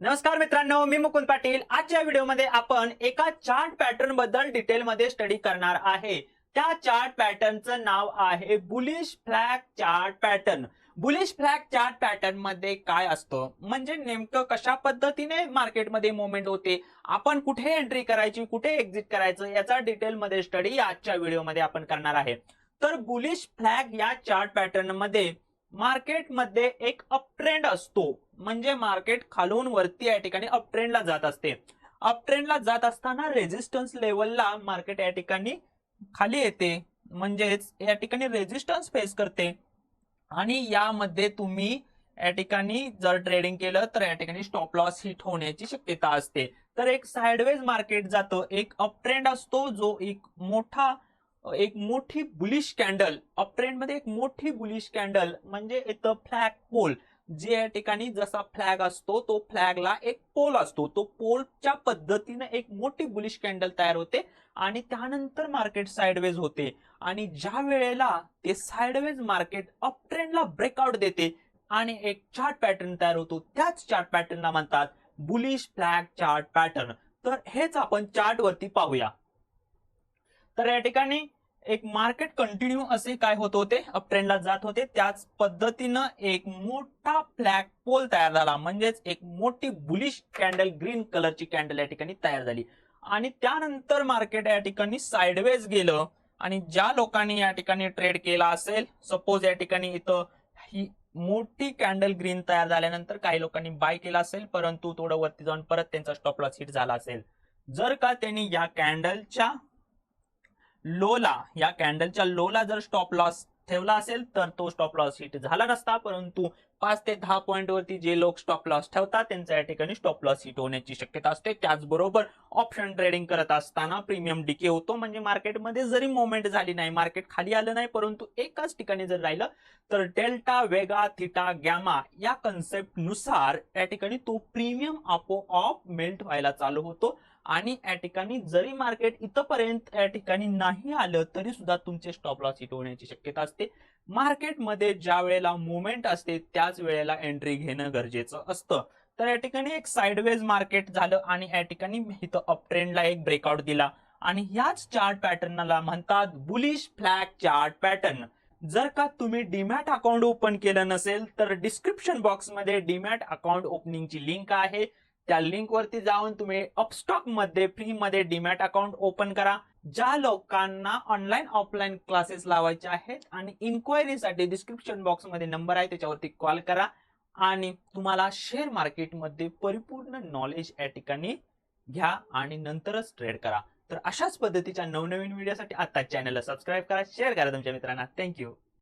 नमस्कार मित्रांनो, मी मुकुंद पाटील। आजच्या व्हिडिओमध्ये आपण एका चार्ट पॅटर्न बद्दल डिटेलमध्ये स्टडी करणार आहे। त्या चार्ट पॅटर्नचं नाव आहे bullish flag chart pattern. Bullish flag chart pattern मध्ये काय असतं, म्हणजे नेमकं कशा पद्धतीने मार्केटमध्ये मूवमेंट होते, आपण कुठे एंट्री करायची, कुठे एक्झिट करायचं, याचा डिटेलमध्ये स्टडी आजच्या व्हिडिओमध्ये आपण करणार आहे। तर बुलिश फ्लॅग या चार्ट पॅटर्न मध्ये मार्केटमध्ये एक अप ट्रेंड असतो, म्हणजे मार्केट खालून वरती या ठिकाणी अप ट्रेंडला जात असते। अप ट्रेंडला जात असताना रेझिस्टन्स लेवलला मार्केट या ठिकाणी खाली येते, म्हणजेच या ठिकाणी रेझिस्टन्स फेस करते आणि यामध्ये तुम्ही या ठिकाणी जर ट्रेडिंग केलं तर या ठिकाणी स्टॉप लॉस हिट होण्याची शक्यता असते। तर एक साइडवेज मार्केट जातं, एक अप ट्रेंड असतो जो एक मोठी बुलिश कॅन्डल, अप ट्रेंड मध्ये एक मोठी बुलिश कॅन्डल म्हणजे इथं फ्लॅग पोल, जे या ठिकाणी जसा फ्लॅग असतो तो फ्लॅगला एक पोल असतो, तो पोलच्या पद्धतीने एक मोठी बुलिश कॅन्डल तयार होते आणि त्यानंतर मार्केट साइडवेज होते। आणि ज्या वेळेला ते साइडवेज मार्केट अप ट्रेंडला ब्रेकआउट देते आणि एक चार्ट पॅटर्न तयार होतो, त्याच चार्ट पॅटर्नला म्हणतात बुलिश फ्लॅग चार्ट पॅटर्न। तर हेच आपण चार्ट वरती पाहूया। तर या ठिकाणी एक मार्केट कंटिन्यू असे काय होत होते, अप ट्रेंडला जात होते, त्याच पद्धतीनं एक मोठा फ्लॅग पोल तयार झाला, म्हणजेच एक मोठी बुलिश कॅन्डल, ग्रीन कलरची कॅन्डल या ठिकाणी तयार झाली आणि त्यानंतर मार्केट या ठिकाणी साइडवेज गेलं। आणि ज्या लोकांनी या ठिकाणी ट्रेड केला असेल, सपोज या ठिकाणी इथं ही मोठी कॅन्डल ग्रीन तयार झाल्यानंतर काही लोकांनी बाय केला असेल, परंतु थोडं वरती जाऊन परत त्यांचा स्टॉप लॉस हिट झाला असेल। जर का त्यांनी या कॅन्डलच्या लोला जर स्टॉप लॉस ठेवला असेल तर तो स्टॉप लॉस हिट झाला नसता, परंतु 5 ते 10 पॉइंट वरती जे लोक स्टॉप लॉस ठेवतात त्यांच्या या ठिकाणी स्टॉप लॉस हिट होण्याची शक्यता असते। त्याचबरोबर ऑप्शन ट्रेडिंग करत असताना प्रीमियम डिके होतो, म्हणजे मार्केटमध्ये जरी मूवमेंट झाली नाही, मार्केट खाली आलं नाही, परंतु एकाच ठिकाणी जर राहिलं तर डेल्टा, वेगा, थिटा, गॅमा या कन्सेप्ट नुसार या ठिकाणी तो प्रीमियम आपोआप मेल्ट व्हायला चालू होतो आणि या ठिकाणी जरी मार्केट इथपर्यंत या ठिकाणी नाही आलं तरी सुद्धा तुमचे स्टॉप लॉस हिट होण्याची शक्यता असते। मार्केटमध्ये ज्या वेळेला मूवमेंट असते त्याच वेळेला एंट्री घेणं गरजेचं असतं। तर या ठिकाणी एक साइडवेज मार्केट झालं आणि या ठिकाणी इथं अप ट्रेंडला एक ब्रेकआउट दिला आणि याच चार्ट पॅटर्नला म्हणतात बुलिश फ्लॅग चार्ट पॅटर्न। जर का तुम्ही डीमॅट अकाउंट ओपन केलं नसेल तर डिस्क्रिप्शन बॉक्स मध्ये डीमॅट अकाउंट ओपनिंगची लिंक आहे, त्या लिंक वरती जाऊन तुम्ही अपस्टॉक मध्ये फ्री मध्ये डीमॅट अकाउंट ओपन करा। ज्या लोकांना ऑनलाईन ऑफलाईन क्लासेस लावायचे आहेत आणि इन्क्वायरीसाठी डिस्क्रिप्शन बॉक्स मध्ये नंबर आहे, त्याच्यावरती कॉल करा आणि तुम्हाला शेअर मार्केटमध्ये परिपूर्ण नॉलेज या ठिकाणी घ्या आणि नंतरच ट्रेड करा। तर अशाच पद्धतीच्या नवनवीन व्हिडिओसाठी आता चॅनलला सबस्क्राईब करा, शेअर करा तुमच्या मित्रांना। थँक्यू।